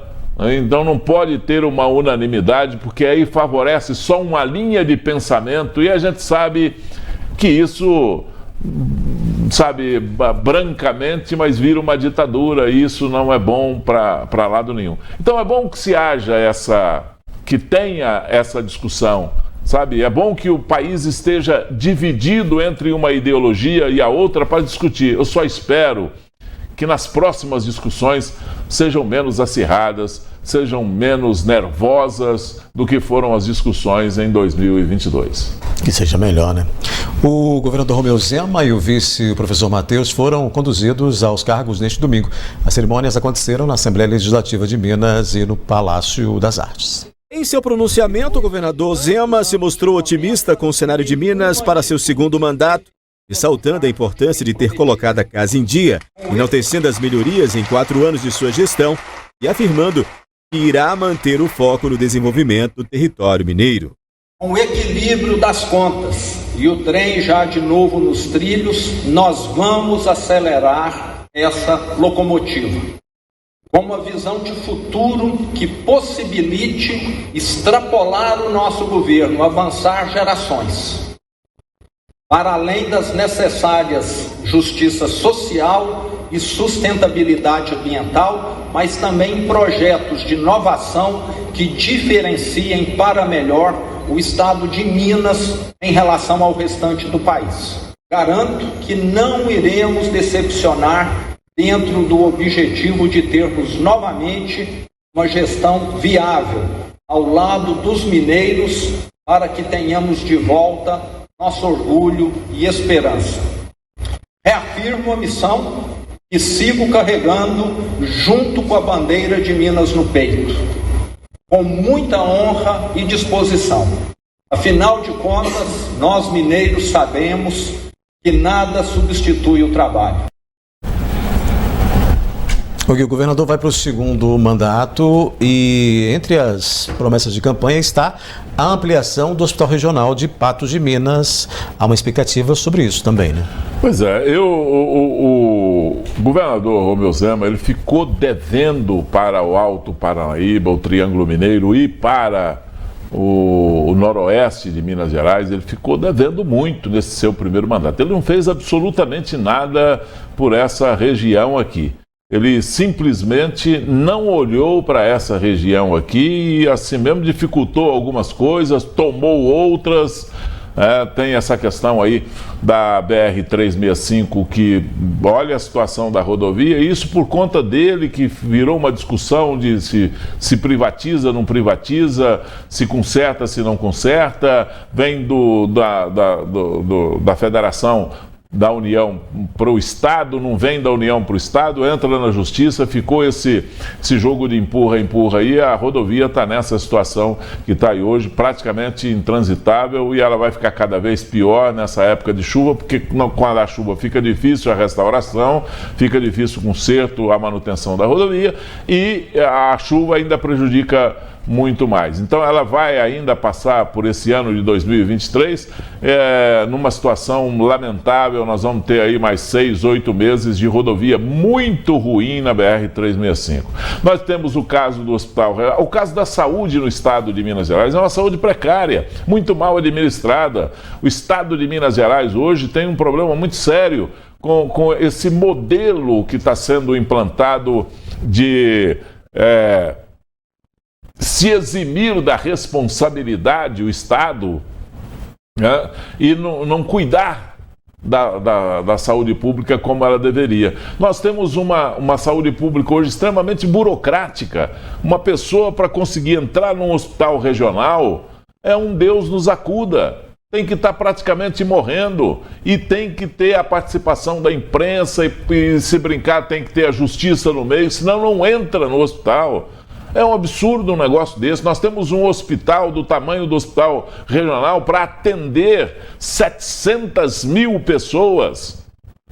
Então não pode ter uma unanimidade, porque aí favorece só uma linha de pensamento e a gente sabe que isso, sabe, brancamente, mas vira uma ditadura e isso não é bom para lado nenhum. Então é bom que se haja que tenha essa discussão, sabe? É bom que o país esteja dividido entre uma ideologia e a outra para discutir. Eu só espero que nas próximas discussões sejam menos acirradas, sejam menos nervosas do que foram as discussões em 2022. Que seja melhor, né? O governador Romeu Zema e o vice, o professor Matheus, foram conduzidos aos cargos neste domingo. As cerimônias aconteceram na Assembleia Legislativa de Minas e no Palácio das Artes. Em seu pronunciamento, o governador Zema se mostrou otimista com o cenário de Minas para seu segundo mandato, ressaltando a importância de ter colocado a casa em dia, enaltecendo as melhorias em 4 anos de sua gestão e afirmando que irá manter o foco no desenvolvimento do território mineiro. Com o equilíbrio das contas e o trem já de novo nos trilhos, nós vamos acelerar essa locomotiva. Com uma visão de futuro que possibilite extrapolar o nosso governo, avançar gerações. Para além das necessárias justiça social e sustentabilidade ambiental, mas também projetos de inovação que diferenciem para melhor o estado de Minas em relação ao restante do país. Garanto que não iremos decepcionar dentro do objetivo de termos novamente uma gestão viável, ao lado dos mineiros, para que tenhamos de volta nosso orgulho e esperança. Reafirmo a missão e sigo carregando junto com a bandeira de Minas no peito, com muita honra e disposição. Afinal de contas, nós mineiros sabemos que nada substitui o trabalho. O governador vai para o segundo mandato e entre as promessas de campanha está a ampliação do Hospital Regional de Patos de Minas. Há uma expectativa sobre isso também, né? Pois é, o governador Romeu Zema, ele ficou devendo para o Alto Paranaíba, o Triângulo Mineiro e para o noroeste de Minas Gerais, ele ficou devendo muito nesse seu primeiro mandato. Ele não fez absolutamente nada por essa região aqui. Ele simplesmente não olhou para essa região aqui e assim mesmo dificultou algumas coisas, tomou outras. Tem essa questão aí da BR-365 que olha a situação da rodovia, e isso por conta dele, que virou uma discussão de se privatiza, não privatiza, se conserta, se não conserta, vem da federação da União para o Estado, não vem da União para o Estado, entra na Justiça, ficou esse jogo de empurra e a rodovia está nessa situação que está aí hoje, praticamente intransitável, e ela vai ficar cada vez pior nessa época de chuva, porque quando a chuva fica difícil a restauração, fica difícil o conserto, a manutenção da rodovia, e a chuva ainda prejudica muito mais. Então ela vai ainda passar por esse ano de 2023 numa situação lamentável. Nós vamos ter aí mais 6, 8 meses de rodovia muito ruim na BR-365. Nós temos o caso do hospital, o caso da saúde no estado de Minas Gerais, é uma saúde precária, muito mal administrada. O estado de Minas Gerais hoje tem um problema muito sério com esse modelo que está sendo implantado de se eximir da responsabilidade, o Estado, né, e não cuidar da saúde pública como ela deveria. Nós temos uma saúde pública hoje extremamente burocrática. Uma pessoa, para conseguir entrar num hospital regional, é um Deus nos acuda. Tem que estar praticamente morrendo e tem que ter a participação da imprensa e se brincar, tem que ter a justiça no meio, senão não entra no hospital. É um absurdo um negócio desse. Nós temos um hospital do tamanho do hospital regional para atender 700 mil pessoas.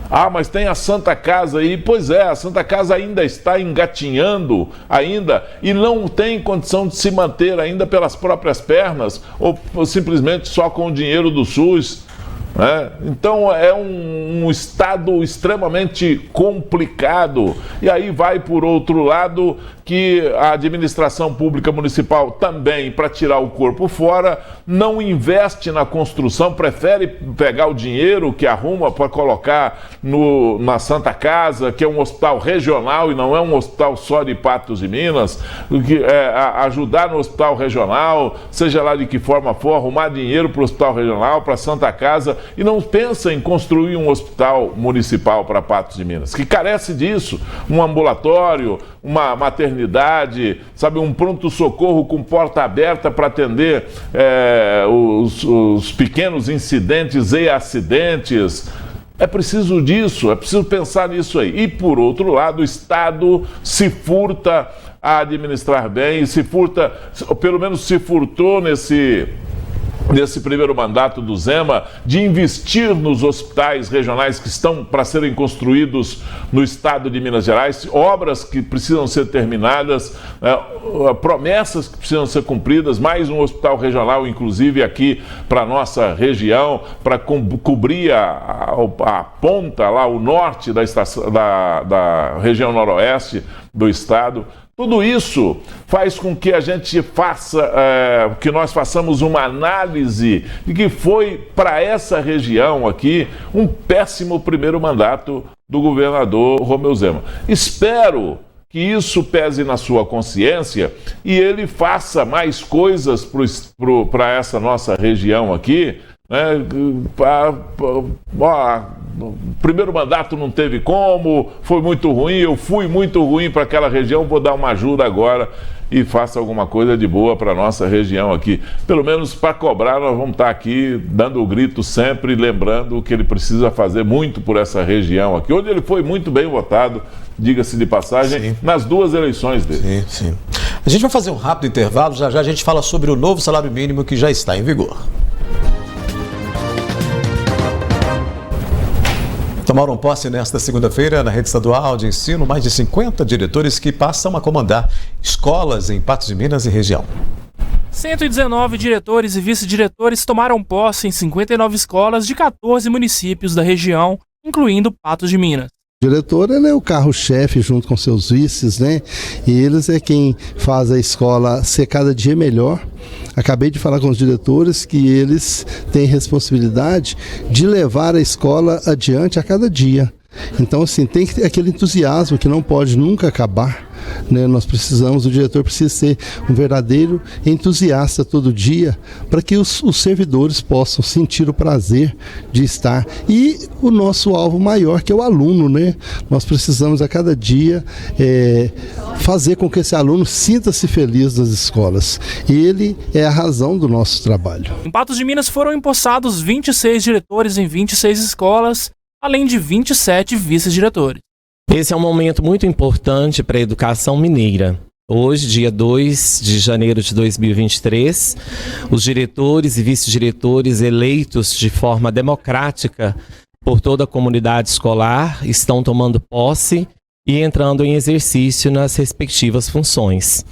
Ah, mas tem a Santa Casa aí. Pois é, a Santa Casa ainda está engatinhando ainda e não tem condição de se manter ainda pelas próprias pernas ou simplesmente só com o dinheiro do SUS. Então é um estado extremamente complicado. E aí vai por outro lado que a administração pública municipal também, para tirar o corpo fora, não investe na construção, prefere pegar o dinheiro que arruma para colocar na Santa Casa, que é um hospital regional e não é um hospital só de Patos de Minas, ajudar no hospital regional, seja lá de que forma for, arrumar dinheiro para o hospital regional, para a Santa Casa, e não pensa em construir um hospital municipal para Patos de Minas, que carece disso, um ambulatório, uma maternidade, sabe, um pronto-socorro com porta aberta para atender os pequenos incidentes e acidentes. É preciso disso, é preciso pensar nisso aí. E, por outro lado, o Estado se furta a administrar bem, pelo menos se furtou nesse primeiro mandato do Zema, de investir nos hospitais regionais que estão para serem construídos no estado de Minas Gerais, obras que precisam ser terminadas, promessas que precisam ser cumpridas, mais um hospital regional, inclusive aqui para a nossa região, para cobrir a ponta lá, o norte da região noroeste do estado. Tudo isso faz com que a gente que nós façamos uma análise de que foi para essa região aqui um péssimo primeiro mandato do governador Romeu Zema. Espero que isso pese na sua consciência e ele faça mais coisas para essa nossa região aqui. O primeiro mandato não teve como, foi muito ruim, eu fui muito ruim para aquela região, vou dar uma ajuda agora. e faça alguma coisa de boa para a nossa região aqui. Pelo menos para cobrar, nós vamos estar aqui dando o grito sempre, lembrando que ele precisa fazer muito por essa região aqui, onde ele foi muito bem votado, diga-se de passagem, nas 2 eleições dele. Sim. A gente vai fazer um rápido intervalo, já a gente fala sobre o novo salário mínimo que já está em vigor. Tomaram posse nesta segunda-feira na rede estadual de ensino mais de 50 diretores que passam a comandar escolas em Patos de Minas e região. 119 diretores e vice-diretores tomaram posse em 59 escolas de 14 municípios da região, incluindo Patos de Minas. O diretor, ele é o carro-chefe junto com seus vices, né? E eles é quem faz a escola ser cada dia melhor. Acabei de falar com os diretores que eles têm responsabilidade de levar a escola adiante a cada dia. Então, assim, tem que ter aquele entusiasmo que não pode nunca acabar, né? O diretor precisa ser um verdadeiro entusiasta todo dia para que os servidores possam sentir o prazer de estar. E o nosso alvo maior, que é o aluno, né? Nós precisamos a cada dia fazer com que esse aluno sinta-se feliz nas escolas. Ele é a razão do nosso trabalho. Em Patos de Minas foram empossados 26 diretores em 26 escolas, além de 27 vice-diretores. Esse é um momento muito importante para a educação mineira. Hoje, dia 2 de janeiro de 2023, os diretores e vice-diretores eleitos de forma democrática por toda a comunidade escolar estão tomando posse e entrando em exercício nas respectivas funções.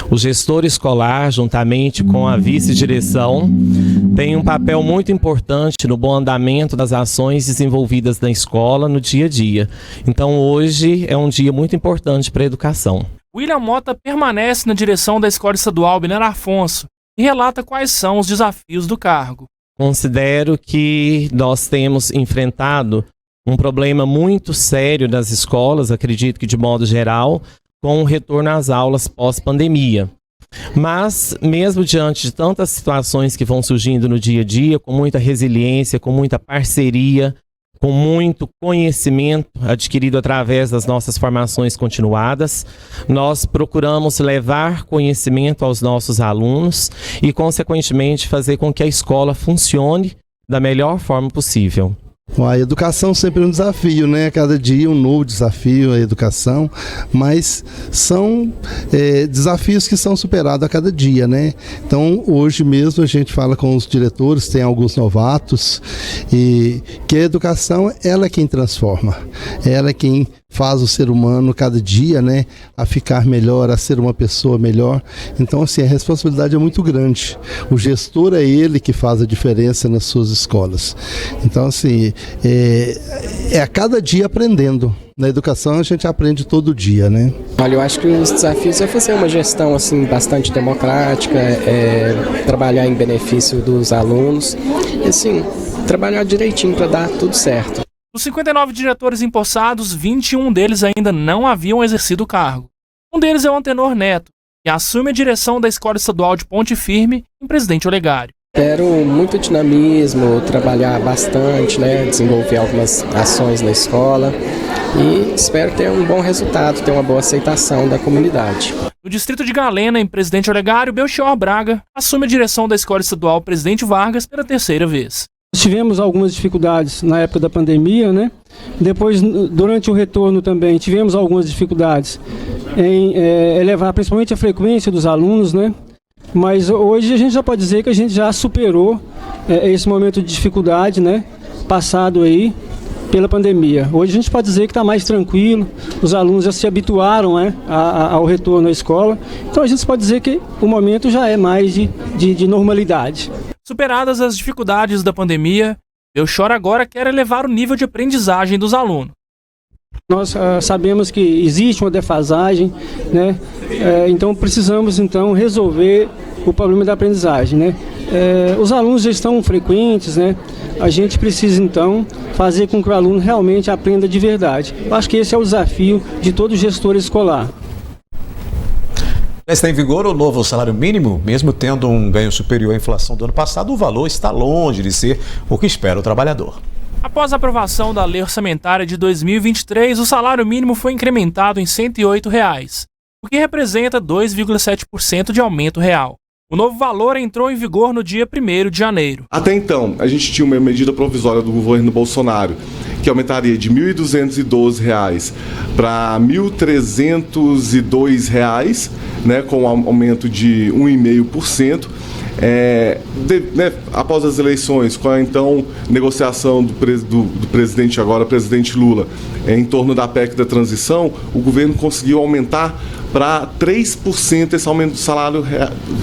O gestor escolar, juntamente com a vice-direção, tem um papel muito importante no bom andamento das ações desenvolvidas na escola no dia a dia. Então, hoje é um dia muito importante para a educação. William Mota permanece na direção da Escola Estadual Bernardo Afonso e relata quais são os desafios do cargo. Considero que nós temos enfrentado um problema muito sério nas escolas, acredito que de modo geral, com o retorno às aulas pós-pandemia. Mas, mesmo diante de tantas situações que vão surgindo no dia a dia, com muita resiliência, com muita parceria, com muito conhecimento adquirido através das nossas formações continuadas, nós procuramos levar conhecimento aos nossos alunos e, consequentemente, fazer com que a escola funcione da melhor forma possível. A educação sempre é um desafio, né? Cada dia um novo desafio a educação, mas são desafios que são superados a cada dia, né? Então, hoje mesmo a gente fala com os diretores, tem alguns novatos, e que a educação, ela é quem transforma, ela é quem faz o ser humano cada dia, né, a ficar melhor, a ser uma pessoa melhor. Então, assim, a responsabilidade é muito grande. O gestor é ele que faz a diferença nas suas escolas. Então, assim, é a cada dia aprendendo. Na educação a gente aprende todo dia, né? Olha, eu acho que os desafios é fazer uma gestão assim bastante democrática, trabalhar em benefício dos alunos e assim, trabalhar direitinho para dar tudo certo. Dos 59 diretores empossados, 21 deles ainda não haviam exercido o cargo. Um deles é o Antenor Neto, que assume a direção da Escola Estadual de Ponte Firme em Presidente Olegário. Espero muito dinamismo, trabalhar bastante, né, desenvolver algumas ações na escola e espero ter um bom resultado, ter uma boa aceitação da comunidade. No distrito de Galena, em Presidente Olegário, Belchior Braga assume a direção da Escola Estadual Presidente Vargas pela 3ª vez. Tivemos algumas dificuldades na época da pandemia, né? Depois, durante o retorno também, tivemos algumas dificuldades em elevar principalmente a frequência dos alunos, né? Mas hoje a gente já pode dizer que a gente já superou esse momento de dificuldade, né? Passado aí pela pandemia. Hoje a gente pode dizer que está mais tranquilo, os alunos já se habituaram, né, ao retorno à escola. Então a gente pode dizer que o momento já é mais de normalidade. Superadas as dificuldades da pandemia, Belchior agora quer elevar o nível de aprendizagem dos alunos. Nós sabemos que existe uma defasagem, né? Então precisamos resolver o problema da aprendizagem, né? Os alunos já estão frequentes, né? A gente precisa então fazer com que o aluno realmente aprenda de verdade. Eu acho que esse é o desafio de todo gestor escolar. Está em vigor o novo salário mínimo, mesmo tendo um ganho superior à inflação do ano passado, o valor está longe de ser o que espera o trabalhador. Após a aprovação da Lei Orçamentária de 2023, o salário mínimo foi incrementado em R$ 108. o que representa 2,7% de aumento real. O novo valor entrou em vigor no dia 1º de janeiro. Até então, a gente tinha uma medida provisória do governo Bolsonaro que aumentaria de R$ 1.212 para R$ 1.302, né, com um aumento de 1,5%. Após as eleições, com a então negociação do presidente, agora presidente Lula, em torno da PEC da transição, o governo conseguiu aumentar para 3% esse aumento do salário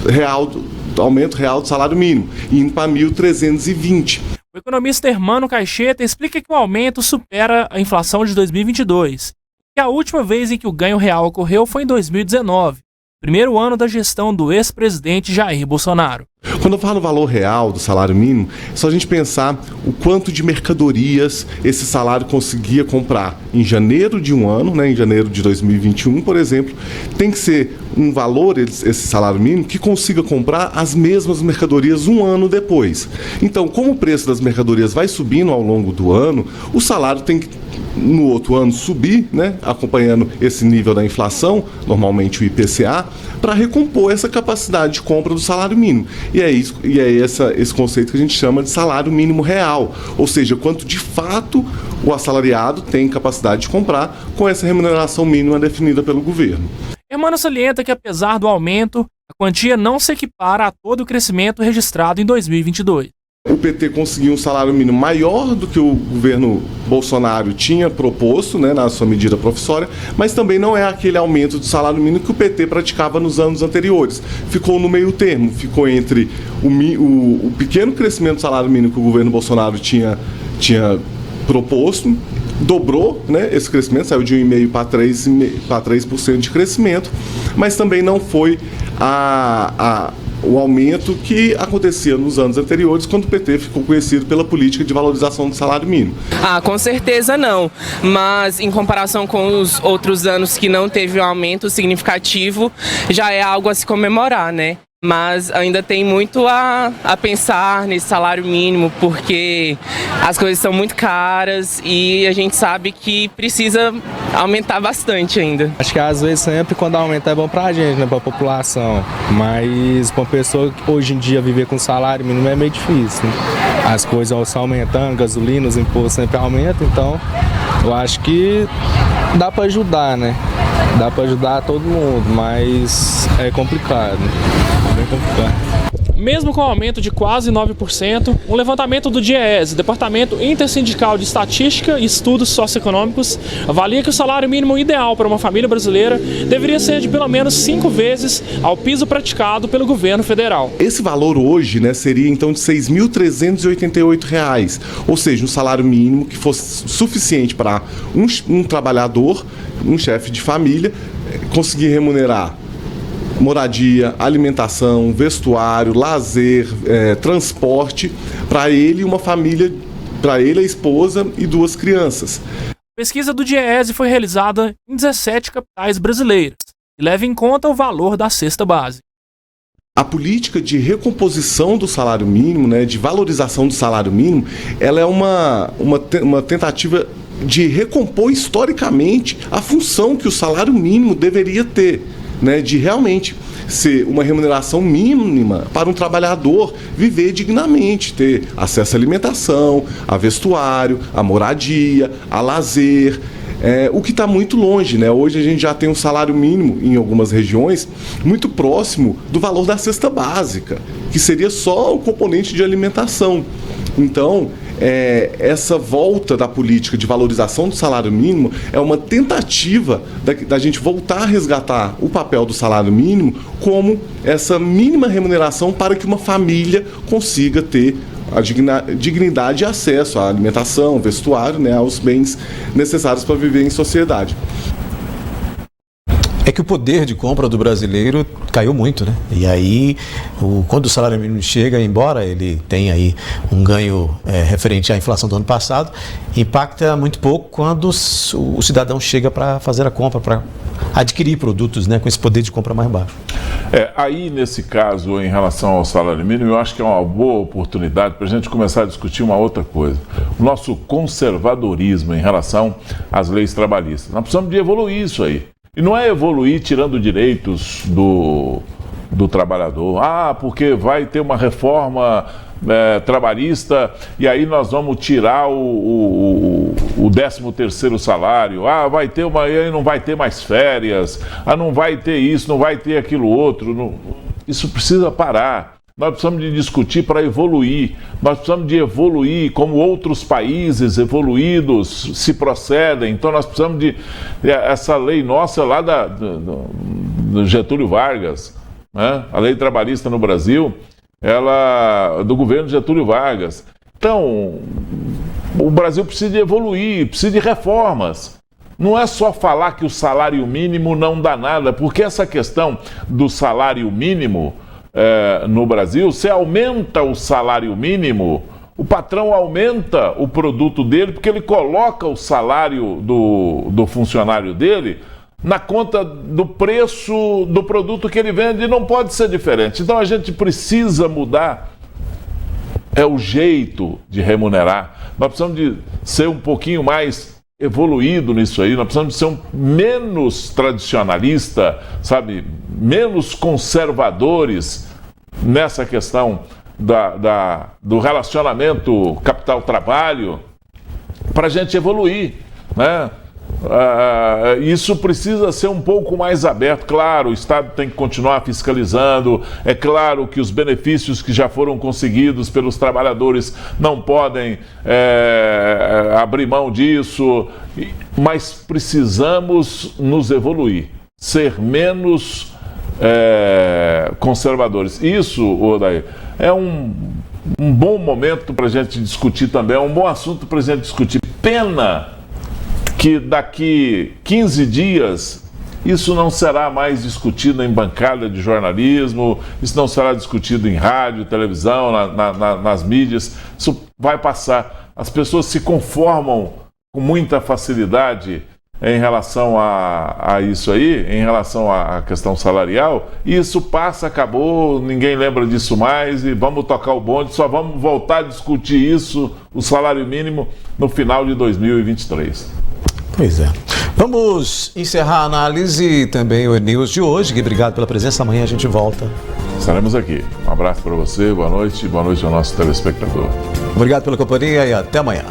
real, aumento real do salário mínimo, indo para 1.320. O economista Hermano Caixeta explica que o aumento supera a inflação de 2022, e a última vez em que o ganho real ocorreu foi em 2019. Primeiro ano da gestão do ex-presidente Jair Bolsonaro. Quando eu falo no valor real do salário mínimo, é só a gente pensar o quanto de mercadorias esse salário conseguia comprar em janeiro de um ano, né, em janeiro de 2021, por exemplo. Tem que ser um valor, esse salário mínimo, que consiga comprar as mesmas mercadorias um ano depois. Então, como o preço das mercadorias vai subindo ao longo do ano, o salário tem que, no outro ano, subir, né, acompanhando esse nível da inflação, normalmente o IPCA, para recompor essa capacidade de compra do salário mínimo. E é esse conceito que a gente chama de salário mínimo real, ou seja, quanto de fato o assalariado tem capacidade de comprar com essa remuneração mínima definida pelo governo. Hermano salienta que, apesar do aumento, a quantia não se equipara a todo o crescimento registrado em 2022. O PT conseguiu um salário mínimo maior do que o governo Bolsonaro tinha proposto, né, na sua medida provisória, mas também não é aquele aumento do salário mínimo que o PT praticava nos anos anteriores. Ficou no meio termo, ficou entre o pequeno crescimento do salário mínimo que o governo Bolsonaro tinha proposto, dobrou, né, esse crescimento, saiu de 1,5% para 3% de crescimento, mas também não foi o aumento que acontecia nos anos anteriores, quando o PT ficou conhecido pela política de valorização do salário mínimo. Com certeza não, mas em comparação com os outros anos que não teve um aumento significativo, já é algo a se comemorar, né? Mas ainda tem muito a pensar nesse salário mínimo, porque as coisas são muito caras e a gente sabe que precisa aumentar bastante ainda. Acho que às vezes sempre quando aumenta é bom pra gente, né, pra população, mas pra uma pessoa que hoje em dia viver com salário mínimo é meio difícil, né? As coisas estão aumentando, gasolina, os impostos sempre aumentam, então eu acho que dá pra ajudar, né? Dá pra ajudar todo mundo, mas é complicado. Bem complicado. Mesmo com o aumento de quase 9%, um levantamento do DIEESE, Departamento Intersindical de Estatística e Estudos Socioeconômicos, avalia que o salário mínimo ideal para uma família brasileira deveria ser de pelo menos 5 vezes ao piso praticado pelo governo federal. Esse valor hoje, né, seria então de R$ 6.388, ou seja, um salário mínimo que fosse suficiente para um trabalhador, um chefe de família, conseguir remunerar moradia, alimentação, vestuário, lazer, transporte para ele e uma família, para ele, a esposa e 2 crianças. A pesquisa do DIEESE foi realizada em 17 capitais brasileiras e leva em conta o valor da cesta básica. A política de recomposição do salário mínimo, né, de valorização do salário mínimo, ela é uma tentativa de recompor historicamente a função que o salário mínimo deveria ter, né, de realmente ser uma remuneração mínima para um trabalhador viver dignamente, ter acesso à alimentação, a vestuário, a moradia, a lazer, o que está muito longe, né? Hoje a gente já tem um salário mínimo em algumas regiões muito próximo do valor da cesta básica, que seria só o componente de alimentação. Então, essa volta da política de valorização do salário mínimo é uma tentativa da gente voltar a resgatar o papel do salário mínimo como essa mínima remuneração para que uma família consiga ter a dignidade e acesso à alimentação, vestuário, né, aos bens necessários para viver em sociedade. É que o poder de compra do brasileiro caiu muito, né? E aí, quando o salário mínimo chega, embora ele tenha aí um ganho referente à inflação do ano passado, impacta muito pouco quando o cidadão chega para fazer a compra, para adquirir produtos, né, com esse poder de compra mais baixo. Aí, nesse caso, em relação ao salário mínimo, eu acho que é uma boa oportunidade para a gente começar a discutir uma outra coisa. O nosso conservadorismo em relação às leis trabalhistas. Nós precisamos de evoluir isso aí. E não é evoluir tirando direitos do trabalhador. Porque vai ter uma reforma trabalhista e aí nós vamos tirar o 13º salário. Vai ter e aí não vai ter mais férias. Não vai ter isso, não vai ter aquilo outro. Isso precisa parar. Nós precisamos de discutir para evoluir. Nós precisamos de evoluir como outros países evoluídos se procedem. Então nós precisamos de essa lei nossa lá do Getúlio Vargas, né? A lei trabalhista no Brasil, ela do governo Getúlio Vargas. Então, o Brasil precisa de evoluir, precisa de reformas. Não é só falar que o salário mínimo não dá nada, porque essa questão do salário mínimo no Brasil, se aumenta o salário mínimo, o patrão aumenta o produto dele, porque ele coloca o salário do funcionário dele na conta do preço do produto que ele vende, e não pode ser diferente. Então a gente precisa mudar o jeito de remunerar. Nós precisamos de ser um pouquinho mais evoluído nisso aí, nós precisamos de ser menos tradicionalista, sabe, menos conservadores nessa questão do relacionamento capital-trabalho, para a gente evoluir, né? Isso precisa ser um pouco mais aberto. Claro, o Estado tem que continuar fiscalizando. É claro que os benefícios que já foram conseguidos pelos trabalhadores não podem abrir mão disso, mas precisamos nos evoluir, ser menos conservadores. Isso, Odair, é um bom momento para a gente discutir também, é um bom assunto para a gente discutir. Pena que daqui 15 dias isso não será mais discutido em bancada de jornalismo, isso não será discutido em rádio, televisão, nas mídias. Isso vai passar. As pessoas se conformam com muita facilidade em relação a isso aí, em relação à questão salarial, e isso passa, acabou, ninguém lembra disso mais e vamos tocar o bonde, só vamos voltar a discutir isso, o salário mínimo, no final de 2023. Pois é. Vamos encerrar a análise e também o News de hoje. Gui, obrigado pela presença. Amanhã a gente volta. Estaremos aqui. Um abraço para você, boa noite ao nosso telespectador. Obrigado pela companhia e até amanhã.